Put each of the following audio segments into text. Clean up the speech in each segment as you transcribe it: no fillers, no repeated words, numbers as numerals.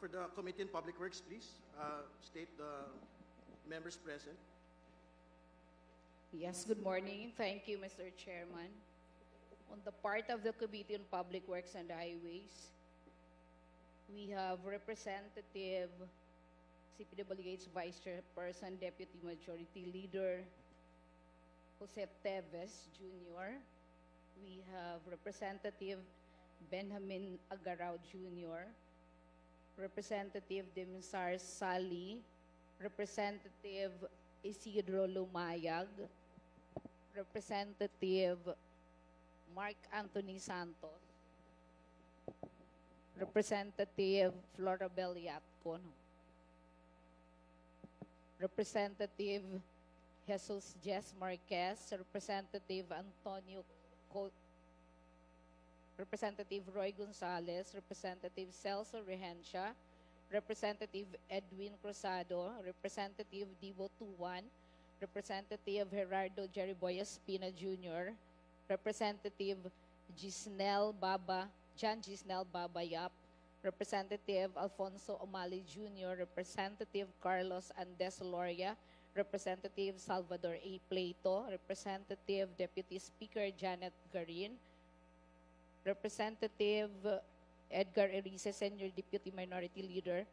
For the Committee on Public Works, please state the members present. Yes, good morning. Thank you, Mr. Chairman. On the part of the Committee on Public Works and Highways, we have Representative CPWH Vice Chairperson, Deputy Majority Leader Jose Teves Jr. We have Representative Benjamin Agarao Jr., Representative Demsar Sali, Representative Isidro Lumayag, Representative Mark Anthony Santos, Representative Florabel Yatcon, Representative Jesus Jess Marquez, Representative Antonio Representative Roy Gonzalez, Representative Celso Rehencia, Representative Edwin Cruzado, Representative Divo Tuan, Representative Gerardo Jeriboy Espina Jr., Representative John Gisnel Baba Yap, Representative Alfonso Omali Jr., Representative Carlos Andes Loria, Representative Salvador A. Plato, Representative Deputy Speaker Janet Garin, Representative Edgar Erice, Senior Deputy Minority Leader,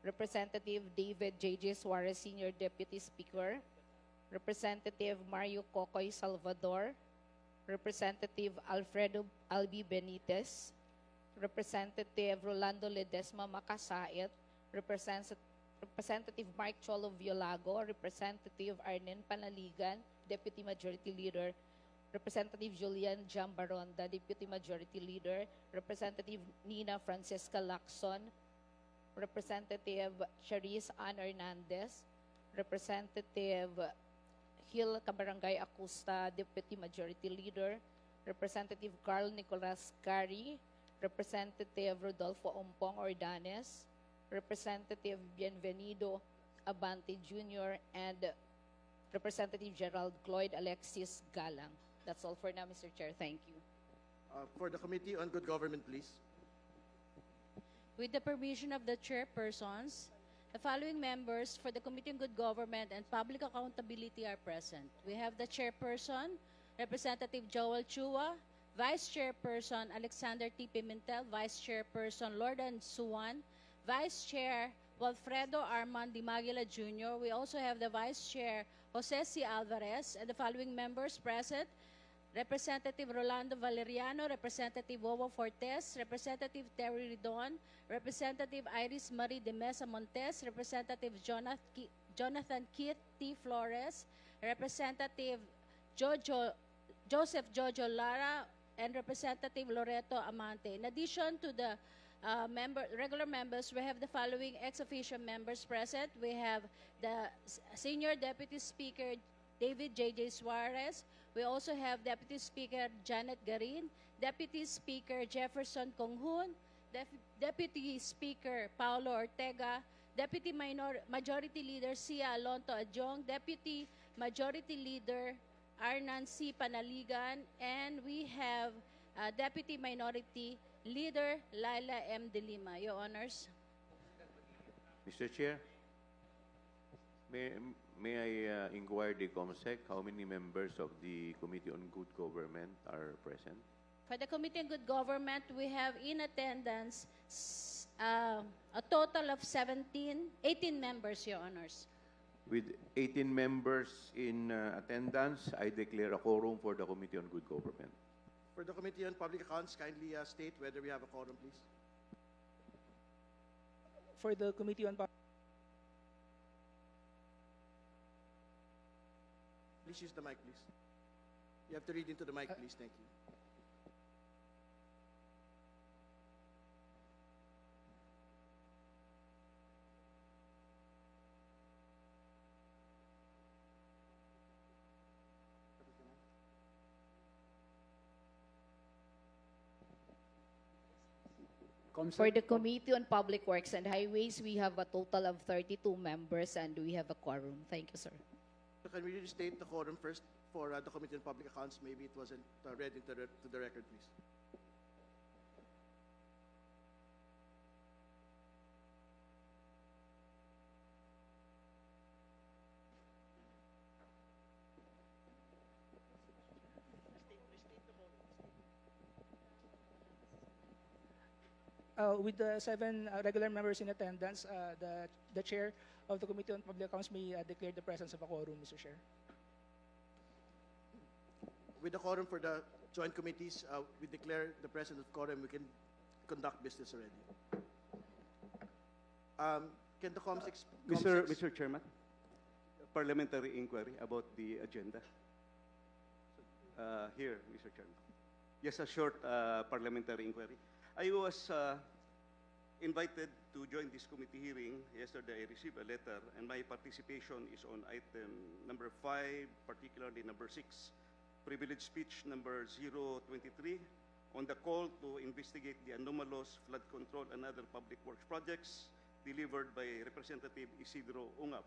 Representative David J.J. Suarez, Senior Deputy Speaker, Representative Mario Cocoy Salvador, Representative Alfredo Albi Benitez, Representative Rolando Ledesma Makasait, Representative Mike Cholo Violago, Representative Arnen Panaligan, Deputy Majority Leader, Representative Julian Jambaronda, Deputy Majority Leader, Representative Nina Francesca Lacson, Representative Charisse Ann Hernandez, Representative Gil Cabarangay Acosta, Deputy Majority Leader, Representative Carl Nicolas Cari, Representative Rodolfo Ompong Ordanes, Representative Bienvenido Abante Jr., and Representative Gerald Cloyd Alexis Galang. That's all for now, Mr. Chair. Thank you. For the Committee on Good Government, please. With the permission of the chairpersons, the following members for the Committee on Good Government and Public Accountability are present. We have the chairperson, Representative Joel Chua, Vice Chairperson Alexander T. Pimentel, Vice Chairperson Lordan Suwan, Vice Chair Walfredo Armand Dimagila Jr. We also have the Vice Chair Jose C. Alvarez, and the following members present: Representative Rolando Valeriano, Representative Wowo Fortes, Representative Terry Ridon, Representative Iris Marie de Mesa Montes, Representative Jonathan Keith T. Flores, Representative Joseph Jojo Lara, and Representative Loreto Amante. In addition to the regular members, we have the following ex-officio members present. We have the Senior Deputy Speaker David J.J. Suarez. We also have Deputy Speaker Janet Garin, Deputy Speaker Jefferson Conghun, Deputy Speaker Paulo Ortega, Deputy Majority Leader Sia Alonto Adjong, Deputy Majority Leader Arnan C. Panaligan, and we have Deputy Minority Leader Laila M. De Lima. Your Honors. Mr. Chair, may I inquire the COMSEC how many members of the Committee on Good Government are present? For the Committee on Good Government, we have in attendance a total of 18 members, Your Honors. With 18 members in attendance, I declare a quorum for the Committee on Good Government. For the Committee on Public Accounts, kindly state whether we have a quorum, please. For the Committee on Please use the mic, please. You have to read into the mic, please. Thank you. For the Committee on Public Works and Highways, we have a total of 32 members and we have a quorum. Thank you, sir. So can we restate the quorum first for the Committee on Public Accounts? Maybe it wasn't read into the record, please. with the 7 regular members in attendance, the chair of the Committee on Public Accounts may declare the presence of a quorum, Mr. Chair. With the quorum for the joint committees, we declare the presence of quorum. We can conduct business already. Can the Mr. Chairman, parliamentary inquiry about the agenda. Here, Mr. Chairman. Just a short parliamentary inquiry. I was invited to join this committee hearing. Yesterday, I received a letter, and my participation is on item number 5, particularly number 6, privilege speech number 023, on the call to investigate the anomalous flood control and other public works projects delivered by Representative Isidro Ungab.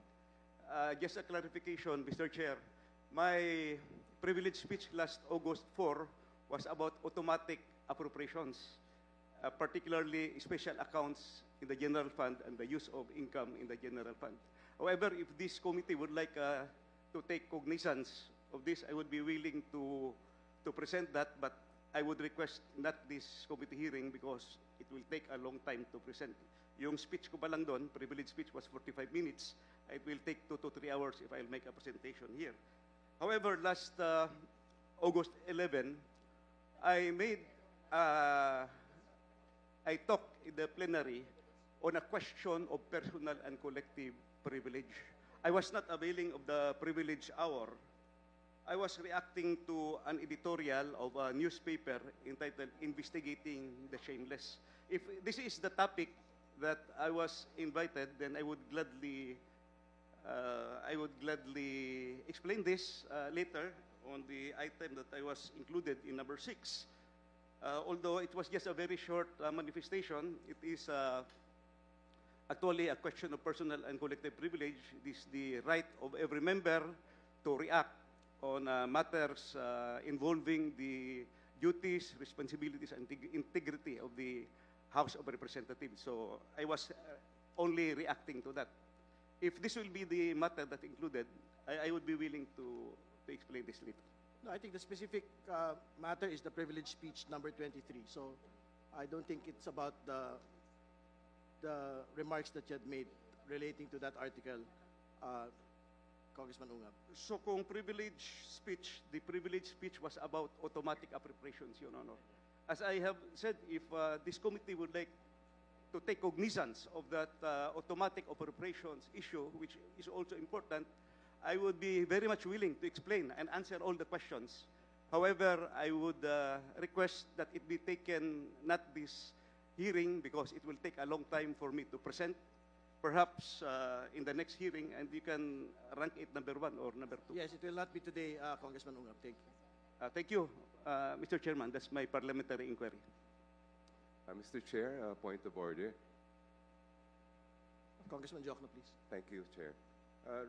Just a clarification, Mr. Chair, my privilege speech last August 4 was about automatic appropriations, particularly special accounts in the general fund and the use of income in the general fund. However, if this committee would like to take cognizance of this, I would be willing to present that, but I would request not this committee hearing because it will take a long time to present. Yung speech ko pa lang doon, privilege speech was 45 minutes. It will take 2 to 3 hours if I'll make a presentation here. However, last August 11, I talked in the plenary on a question of personal and collective privilege. I was not availing of the privilege hour. I was reacting to an editorial of a newspaper entitled "Investigating the Shameless." If this is the topic that I was invited, then I would gladly explain this later on the item that I was included in number 6. Although it was just a very short manifestation, it is actually a question of personal and collective privilege. It is the right of every member to react on matters involving the duties, responsibilities, and integrity of the House of Representatives. So I was only reacting to that. If this will be the matter that included, I would be willing to explain this later. No, I think the specific matter is the privilege speech number 23. So I don't think it's about the remarks that you had made relating to that article, Congressman Ungab. So kung privilege speech, the privilege speech was about automatic appropriations, Your Honor. As I have said, if this committee would like to take cognizance of that automatic appropriations issue, which is also important, I would be very much willing to explain and answer all the questions. However, I would request that it be taken not this hearing because it will take a long time for me to present. Perhaps in the next hearing, and you can rank it number 1 or number 2. Yes, it will not be today, Congressman Ungab. Thank you. Thank you, Mr. Chairman. That's my parliamentary inquiry. Mr. Chair, point of order. Congressman Jokno, please. Thank you, Chair.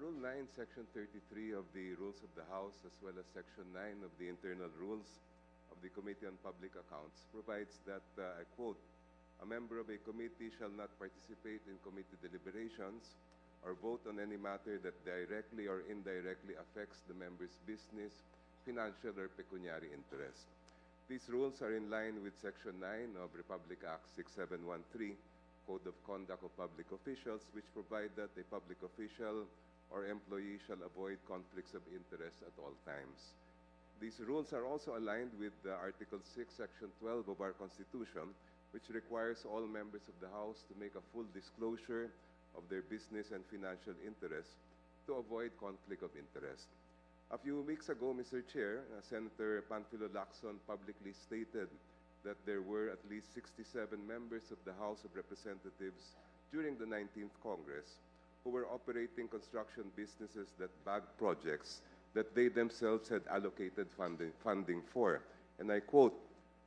Rule 9, Section 33 of the Rules of the House, as well as Section 9 of the Internal Rules of the Committee on Public Accounts, provides that, I quote, "A member of a committee shall not participate in committee deliberations or vote on any matter that directly or indirectly affects the member's business, financial, or pecuniary interest." These rules are in line with Section 9 of Republic Act 6713, Code of Conduct of Public Officials, which provide that a public official or employee shall avoid conflicts of interest at all times. These rules are also aligned with Article 6, Section 12 of our Constitution, which requires all members of the House to make a full disclosure of their business and financial interests to avoid conflict of interest. A few weeks ago, Mr. Chair, Senator Panfilo Lacson publicly stated that there were at least 67 members of the House of Representatives during the 19th Congress who were operating construction businesses that bagged projects that they themselves had allocated funding for. And I quote,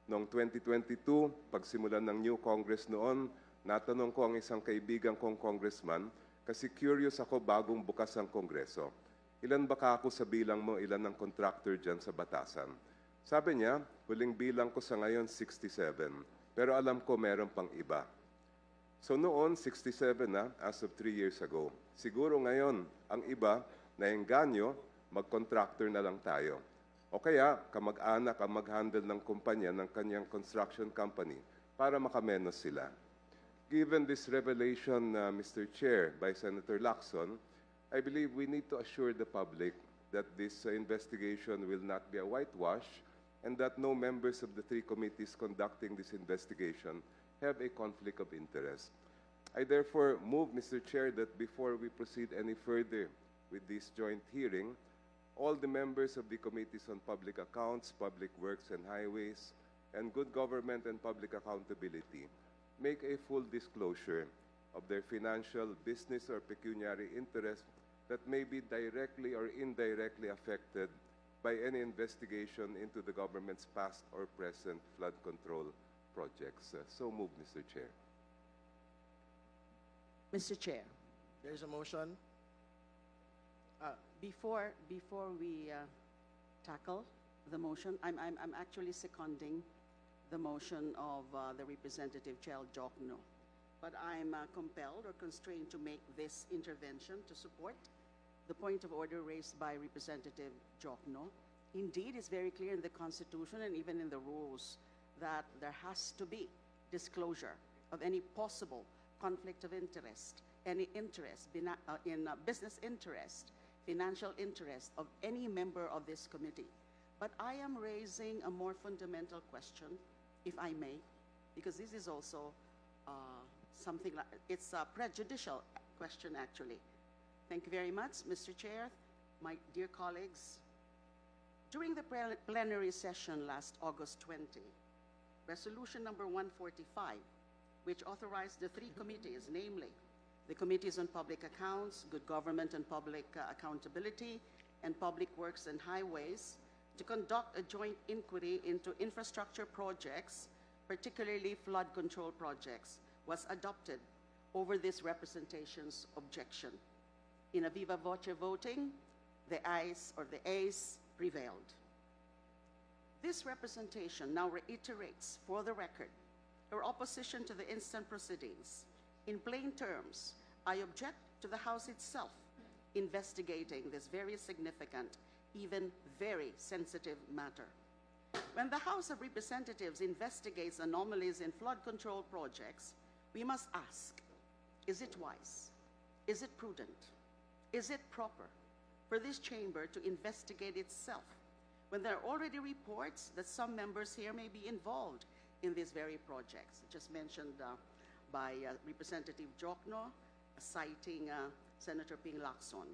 "Noong 2022, pagsimulan ng new Congress noon, natanong ko ang isang kaibigan kong congressman kasi curious ako bagong bukas ang Kongreso. Ilan ba ka ako sa bilang mo, ilan ang contractor dyan sa Batasan? Sabi niya, huling bilang ko sa ngayon 67, pero alam ko meron pang iba. So noon, 67 na, as of 3 years ago. Siguro ngayon, ang iba, naengganyo, mag-contractor na lang tayo. O kaya, kamag-anak ang mag-handle ng kumpanya ng kanyang construction company para makamenos sila. Given this revelation, Mr. Chair, by Senator Lacson, I believe we need to assure the public that this investigation will not be a whitewash and that no members of the three committees conducting this investigation have a conflict of interest. I therefore move, Mr. Chair, that before we proceed any further with this joint hearing, all the members of the Committees on Public Accounts, Public Works and Highways, and Good Government and Public Accountability make a full disclosure of their financial, business, or pecuniary interest that may be directly or indirectly affected by any investigation into the government's past or present flood control projects. So move, Mr. Chair. Mr. Chair, There is a motion. before we tackle the motion, I'm actually seconding the motion of the Representative Chel Jokno. But I'm compelled or constrained to make this intervention to support the point of order raised by Representative Jokno. Indeed, it's very clear in the Constitution and even in the rules that there has to be disclosure of any possible conflict of interest, any interest in business interest, financial interest of any member of this committee. But I am raising a more fundamental question, if I may, because this is also something like, it's a prejudicial question actually. Thank you very much, Mr. Chair, my dear colleagues. During the plenary session last August 20, resolution number 145, which authorized the three committees, namely the Committees on Public Accounts, Good Government and Public Accountability, and Public Works and Highways, to conduct a joint inquiry into infrastructure projects, particularly flood control projects, was adopted over this representation's objection. In a viva voce voting, the ayes prevailed. This representation now reiterates for the record our opposition to the instant proceedings. In plain terms, I object to the House itself investigating this very significant, even very sensitive matter. When the House of Representatives investigates anomalies in flood control projects, we must ask, is it wise? Is it prudent? Is it proper for this chamber to investigate itself when there are already reports that some members here may be involved in these very projects, just mentioned by Representative Jokno, citing Senator Ping Lacson.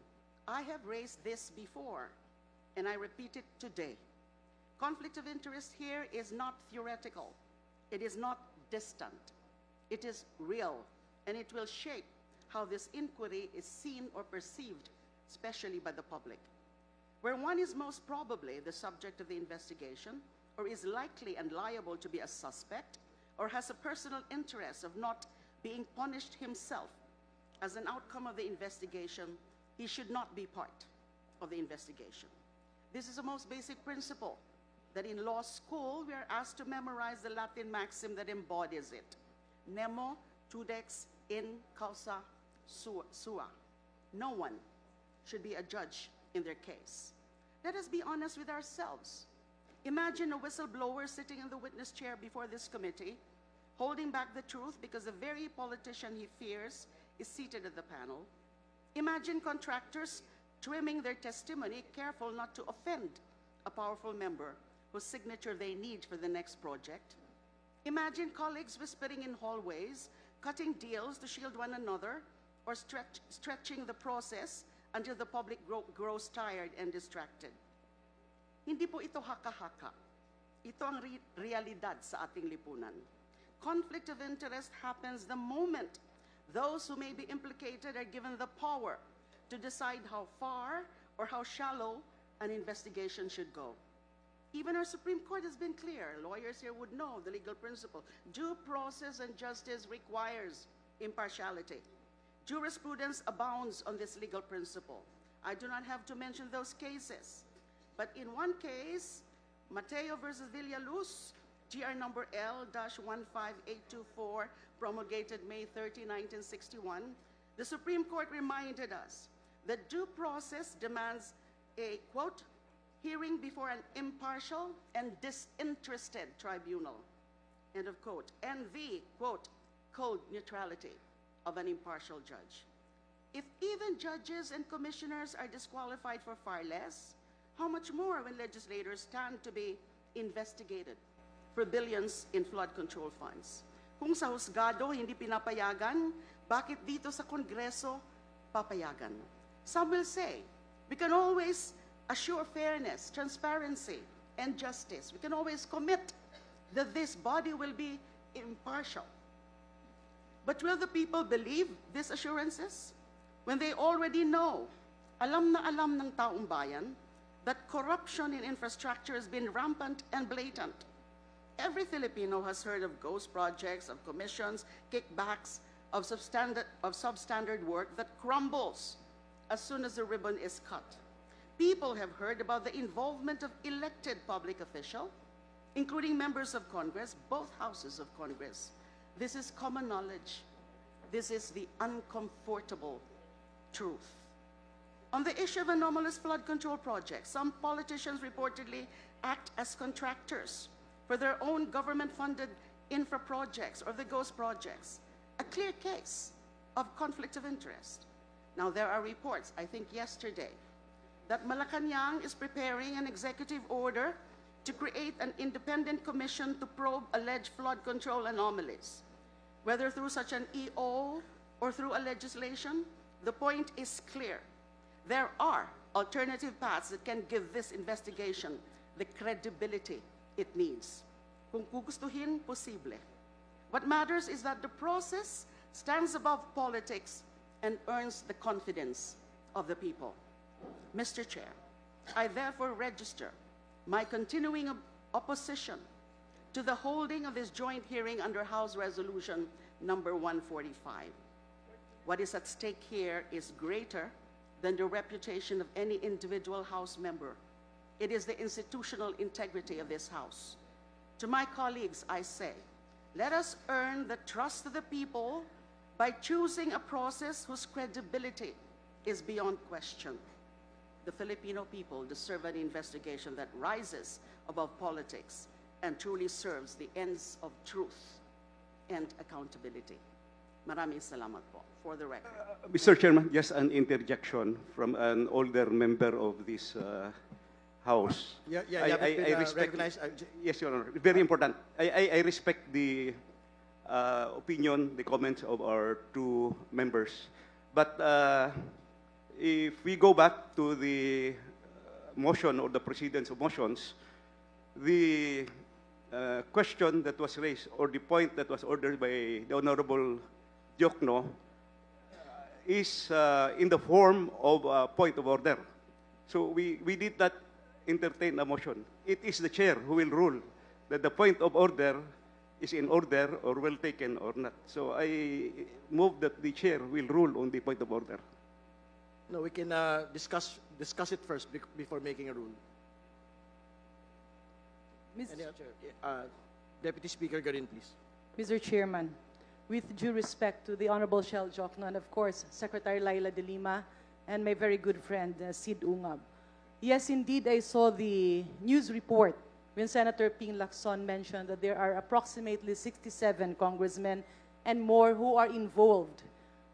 I have raised this before, and I repeat it today. Conflict of interest here is not theoretical. It is not distant. It is real, and it will shape how this inquiry is seen or perceived, especially by the public. Where one is most probably the subject of the investigation, or is likely and liable to be a suspect, or has a personal interest of not being punished himself as an outcome of the investigation, he should not be part of the investigation. This is the most basic principle that in law school we are asked to memorize the Latin maxim that embodies it. Nemo tudex in causa sua. No one should be a judge in their case. Let us be honest with ourselves. Imagine a whistleblower sitting in the witness chair before this committee, holding back the truth because the very politician he fears is seated at the panel. Imagine contractors trimming their testimony, careful not to offend a powerful member whose signature they need for the next project. Imagine colleagues whispering in hallways, cutting deals to shield one another, or stretching the process until the public grows tired and distracted. Hindi po ito haka-haka. Ito ang realidad sa ating lipunan. Conflict of interest happens the moment those who may be implicated are given the power to decide how far or how shallow an investigation should go. Even our Supreme Court has been clear. Lawyers here would know the legal principle. Due process and justice requires impartiality. Jurisprudence abounds on this legal principle. I do not have to mention those cases. But in one case, Mateo versus Villaluz, GR number L-15824, promulgated May 30, 1961, the Supreme Court reminded us that due process demands a, quote, hearing before an impartial and disinterested tribunal. end of quote, and the, quote, cold neutrality of an impartial judge. If even judges and commissioners are disqualified for far less, how much more when legislators stand to be investigated for billions in flood control funds? Kung sa husgado hindi pinapayagan, bakit dito sa Kongreso papayagan? Some will say, we can always assure fairness, transparency, and justice. We can always commit that this body will be impartial. But will the people believe these assurances when they already know, alam na alam ng taong bayan, that corruption in infrastructure has been rampant and blatant? Every Filipino has heard of ghost projects, of commissions, kickbacks, of substandard work that crumbles as soon as the ribbon is cut. People have heard about the involvement of elected public officials, including members of Congress, both houses of Congress. This is common knowledge. This is the uncomfortable truth. On the issue of anomalous flood control projects, some politicians reportedly act as contractors for their own government-funded infra projects or the ghost projects, a clear case of conflict of interest. Now, there are reports, I think yesterday, that Malacanang is preparing an executive order to create an independent commission to probe alleged flood control anomalies. Whether through such an EO or through a legislation, the point is clear. There are alternative paths that can give this investigation the credibility it needs. Kung gugustuhin, posible. What matters is that the process stands above politics and earns the confidence of the people. Mr. Chair, I therefore register my continuing opposition to the holding of this joint hearing under House Resolution number 145. What is at stake here is greater than the reputation of any individual House member. It is the institutional integrity of this House. To my colleagues, I say, let us earn the trust of the people by choosing a process whose credibility is beyond question. The Filipino people deserve an investigation that rises above politics and truly serves the ends of truth and accountability. Maraming salamat po. For the record. Mr. Chairman, just an interjection from an older member of this House. I respect. Yes, Your Honor. Very important. I respect the opinion, the comments of our two members. But if we go back to the motion or the precedence of motions, the question that was raised or the point that was ordered by the Honorable Diokno is in the form of a point of order. So we did not entertain a motion. It is the chair who will rule that the point of order is in order or well taken or not. So I move that the chair will rule on the point of order. No, we can discuss it first before making a rule. Any other- Deputy Speaker Garin, please. Mr. Chairman, with due respect to the Honorable Shell Jokno and of course Secretary Laila de Lima and my very good friend Sid Ungab. Yes, indeed, I saw the news report when Senator Ping Lacson mentioned that there are approximately 67 congressmen and more who are involved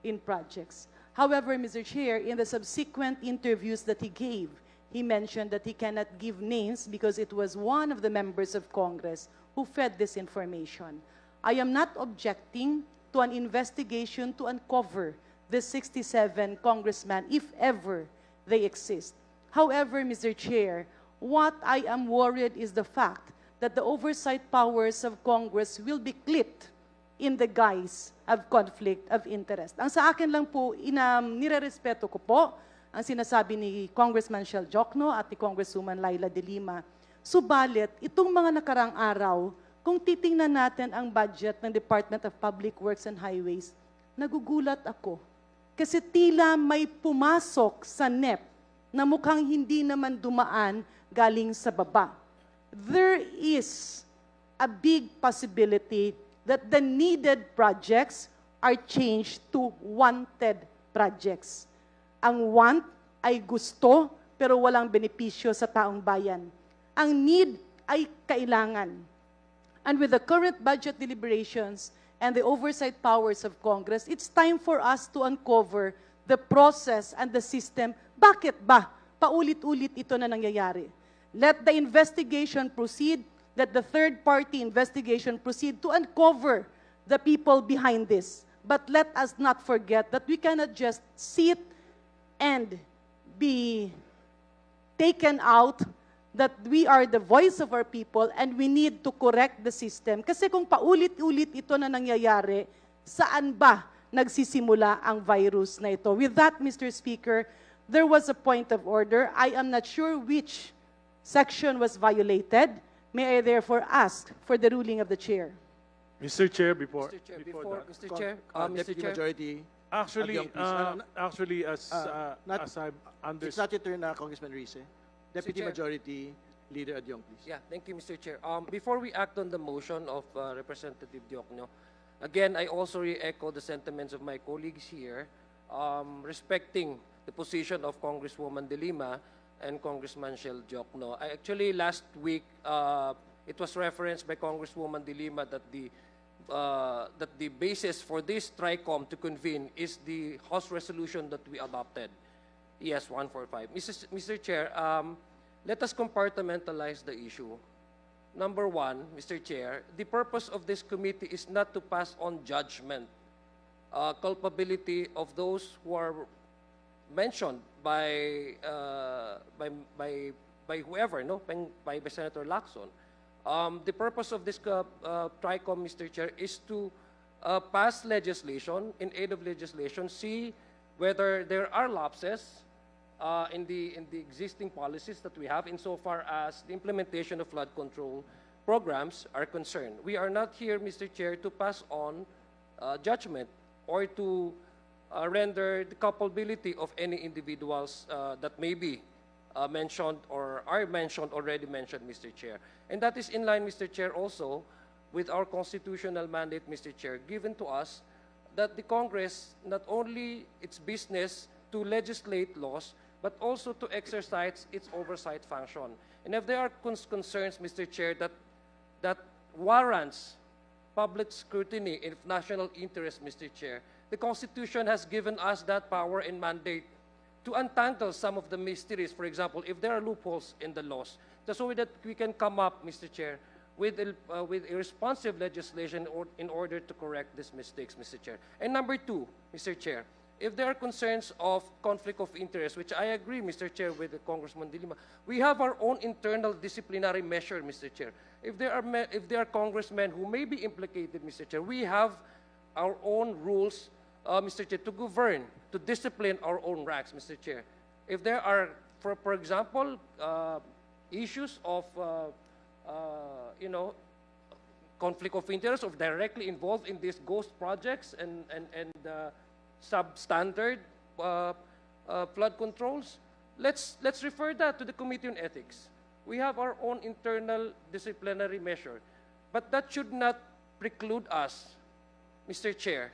in projects. However, Mr. Chair, in the subsequent interviews that he gave, he mentioned that he cannot give names because it was one of the members of Congress who fed this information. I am not objecting to an investigation to uncover the 67 congressmen, if ever they exist. However, Mr. Chair, what I am worried is the fact that the oversight powers of Congress will be clipped in the guise of conflict of interest. Ang sa akin lang po, nirerespeto ko po ang sinasabi ni Congressman Shell Jokno at ni Congresswoman Laila de Lima. Subalit, itong mga nakarang araw, kung titingnan natin ang budget ng Department of Public Works and Highways, nagugulat ako. Kasi tila may pumasok sa NEP na mukhang hindi naman dumaan galing sa baba. There is a big possibility that the needed projects are changed to wanted projects. Ang want ay gusto pero walang benepisyo sa taong bayan. Ang need ay kailangan. And with the current budget deliberations and the oversight powers of Congress, it's time for us to uncover the process and the system. Bakit ba paulit-ulit ito na nangyayari? Let the investigation proceed. Let the third-party investigation proceed to uncover the people behind this. But let us not forget that we cannot just sit and be taken out, that we are the voice of our people and we need to correct the system. Kasi kung paulit-ulit ito na nangyayari, saan ba nagsisimula ang virus na ito? With that, Mr. Speaker, there was a point of order. I am not sure which section was violated. May I therefore ask for the ruling of the chair? Mr. Chair, before Mr. Chair, that, Mr. Chair, Deputy Majority. actually, Adyong, please. actually, as not- I've It's understood, not your turn, Congressman Rice. Deputy Chair. Majority Leader Adyong, please. Yeah, thank you, Mr. Chair. Before we act on the motion of Representative Diokno, again, I also re-echo the sentiments of my colleagues here, respecting the position of Congresswoman De Lima and Congressman Shell Diokno. Actually, last week, it was referenced by Congresswoman De Lima that the basis for this TRICOM to convene is the House resolution that we adopted, ES 145. Mr. Chair, let us compartmentalize the issue. Number one, Mr. Chair, the purpose of this committee is not to pass on judgment, culpability of those who are mentioned by whoever, no, by Senator Lacson. The purpose of this TRICOM, Mr. Chair, is to pass legislation, in aid of legislation, see whether there are lapses in the existing policies that we have insofar as the implementation of flood control programs are concerned. We are not here, Mr. Chair, to pass on judgment or to render the culpability of any individuals that may be mentioned or are mentioned, already mentioned, Mr. Chair. And that is in line, Mr. Chair, also with our constitutional mandate, Mr. Chair, given to us that the Congress, not only its business to legislate laws, but also to exercise its oversight function. And if there are concerns, Mr. Chair, that warrants public scrutiny in national interest, Mr. Chair, the Constitution has given us that power and mandate to untangle some of the mysteries. For example, if there are loopholes in the laws, just so that we can come up, Mr. Chair, with a responsive legislation in order to correct these mistakes, Mr. Chair. And number two, Mr. Chair, if there are concerns of conflict of interest, which I agree, Mr. Chair, with the Congressman De Lima, we have our own internal disciplinary measure, Mr. Chair. If there are congressmen who may be implicated, Mr. Chair, we have our own rules, Mr. Chair, to govern, to discipline our own ranks, Mr. Chair. If there are, for example, issues of, conflict of interest or directly involved in these ghost projects and substandard flood controls, let's refer that to the Committee on Ethics. We have our own internal disciplinary measure, but that should not preclude us, Mr. Chair,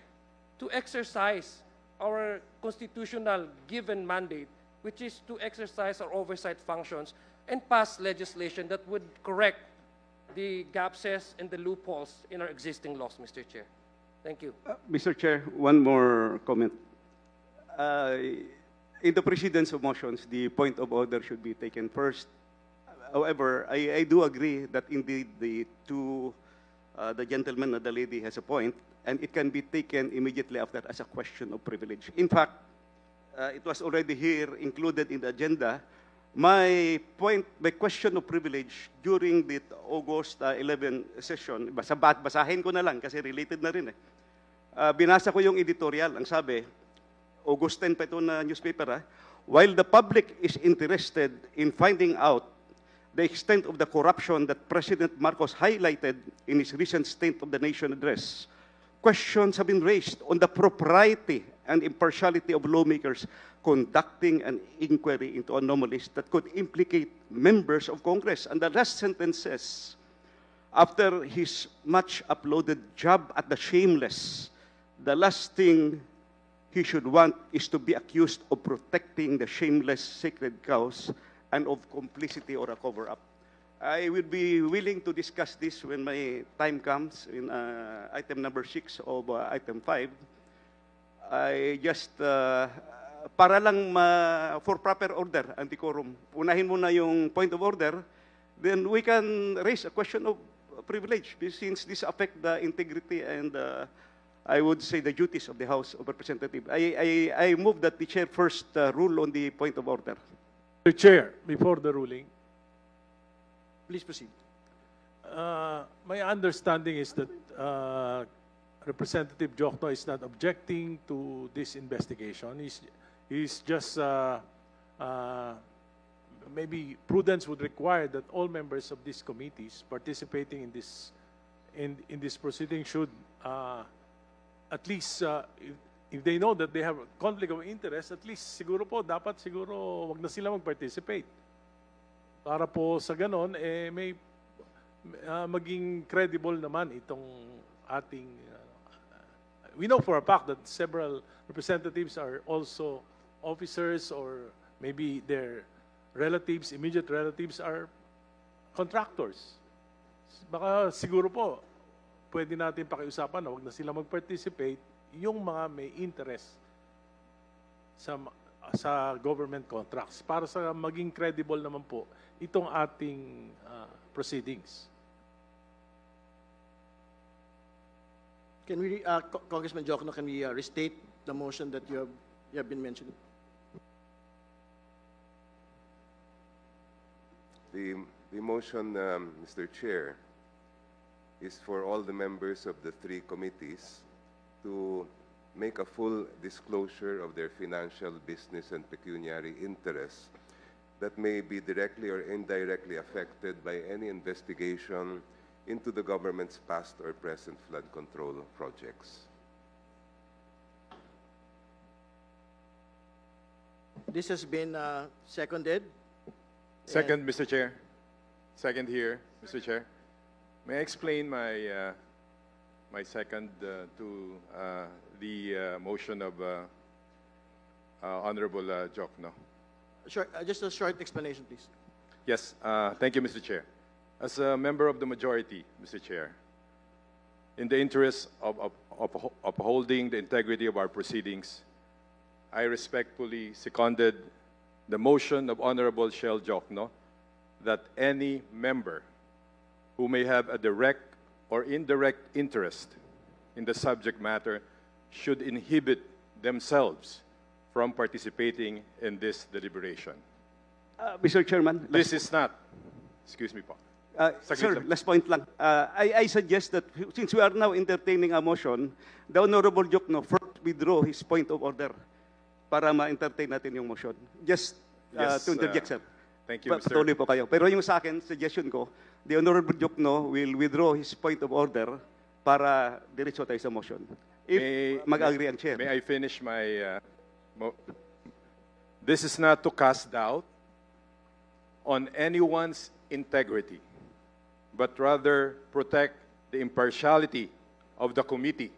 to exercise our constitutional given mandate, which is to exercise our oversight functions and pass legislation that would correct the gaps and the loopholes in our existing laws, Mr. Chair. Thank you. Mr. Chair, one more comment. In the precedence of motions, the point of order should be taken first. However, I do agree that indeed the gentleman or the lady has a point, and it can be taken immediately after as a question of privilege. In fact, it was already here included in the agenda. My question of privilege during the August 11 session, basahin ko na lang kasi related na rin eh. Binasa ko yung editorial, ang sabi, August 10 pa ito na newspaper, while the public is interested in finding out the extent of the corruption that President Marcos highlighted in his recent State of the Nation address, questions have been raised on the propriety and impartiality of lawmakers conducting an inquiry into anomalies that could implicate members of Congress. And the last sentence says, after his much uploaded job at the shameless, the last thing he should want is to be accused of protecting the shameless sacred cows and of complicity or a cover-up. I would be willing to discuss this when my time comes in item number 6 of item 5. I just, para lang for proper order, anti-quorum, unahin muna yung point of order, then we can raise a question of privilege since this affect the integrity and I would say the duties of the House of Representatives. I move that the chair first rule on the point of order. Mr. Chair, before the ruling, Please proceed. my understanding is that Representative Jokno is not objecting to this investigation. He's just maybe prudence would require that all members of these committees participating in this proceeding should at least if they know that they have conflict of interest, at least siguro po dapat siguro wag na sila mag-participate. Para po sa ganon may maging credible naman itong ating we know for a fact that several representatives are also officers or maybe their relatives, immediate relatives are contractors. Baka siguro po, pwede natin pakiusapan na wag na sila mag-participate yung mga may interest sa government contracts para sa maging credible naman po itong ating proceedings. Can we, Congressman Jokno, can we restate the motion that you have been mentioning? The motion, Mr. Chair, is for all the members of the 3 committees to make a full disclosure of their financial, business, and pecuniary interests that may be directly or indirectly affected by any investigation into the government's past or present flood control projects. This has been seconded. Second, Mr. Chair. Second here, Mr. Chair. May I explain my my second to the motion of Honorable Jokno? Sure, just a short explanation, please. Yes, thank you, Mr. Chair. As a member of the majority, Mr. Chair, in the interest of upholding the integrity of our proceedings, I respectfully seconded the motion of Honorable Shell Jokno that any member who may have a direct or indirect interest in the subject matter should inhibit themselves from participating in this deliberation. Mr. Chairman, This is not, excuse me po. sir, last point lang. I suggest that since we are now entertaining a motion, the Honorable Jokno first withdraw his point of order para ma-entertain natin yung motion. Just Yes, to interject, sir. Thank you, Mr. Patuloy po kayo. Pero yung sa akin, suggestion ko, the Honorable Jokno will withdraw his point of order para diretso tayo sa motion. If mag-agree ang chair. May I finish my... This is not to cast doubt on anyone's integrity, but rather protect the impartiality of the committee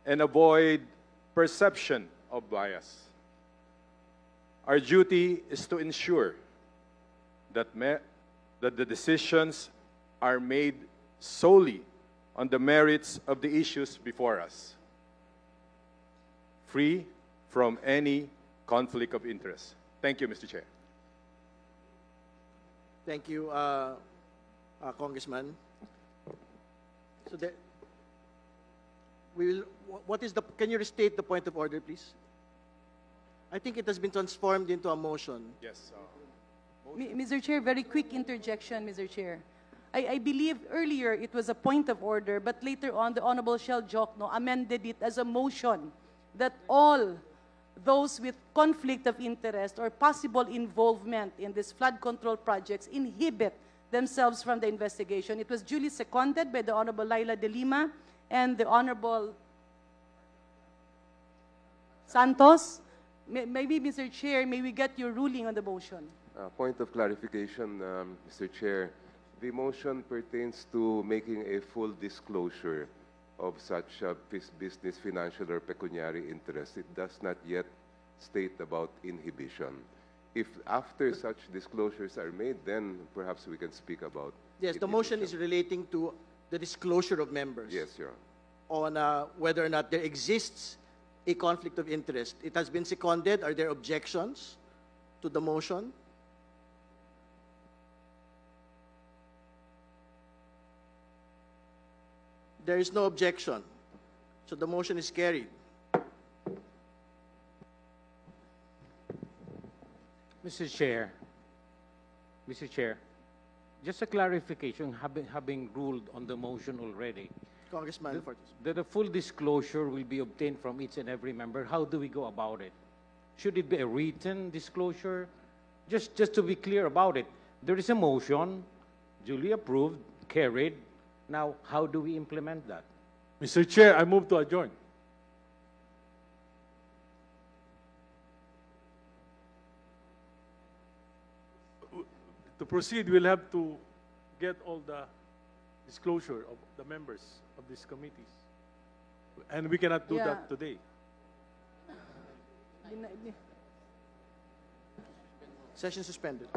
and avoid perception of bias. Our duty is to ensure that the decisions are made solely on the merits of the issues before us, free from any conflict of interest. Thank you, Mr. Chair. Thank you, Congressman. So can you restate the point of order, please? I think it has been transformed into a motion. Yes. Mr. Chair, very quick interjection, Mr. Chair. I believe earlier it was a point of order, but later on the Honorable Shell Jokno amended it as a motion that all those with conflict of interest or possible involvement in these flood control projects inhibit themselves from the investigation. It was duly seconded by the Honorable Laila de Lima and the Honorable Santos. Maybe, Mr. Chair, may we get your ruling on the motion? Point of clarification, Mr. Chair. The motion pertains to making a full disclosure of such business, financial, or pecuniary interest. It does not yet state about inhibition. if after such disclosures are made, then perhaps we can speak about. Yes, the motion is relating to the disclosure of members. Yes, Your Honor. On whether or not there exists a conflict of interest. It has been seconded. Are there objections to the motion? There is no objection. So the motion is carried. Mr. Chair, just a clarification, having ruled on the motion already, Congressman Fortes. that a full disclosure will be obtained from each and every member. How do we go about it? Should it be a written disclosure? Just to be clear about it, there is a motion, duly approved, carried. Now, how do we implement that? Mr. Chair, I move to adjourn. To proceed, we'll have to get all the disclosure of the members of these committees. And we cannot do that today. Session suspended.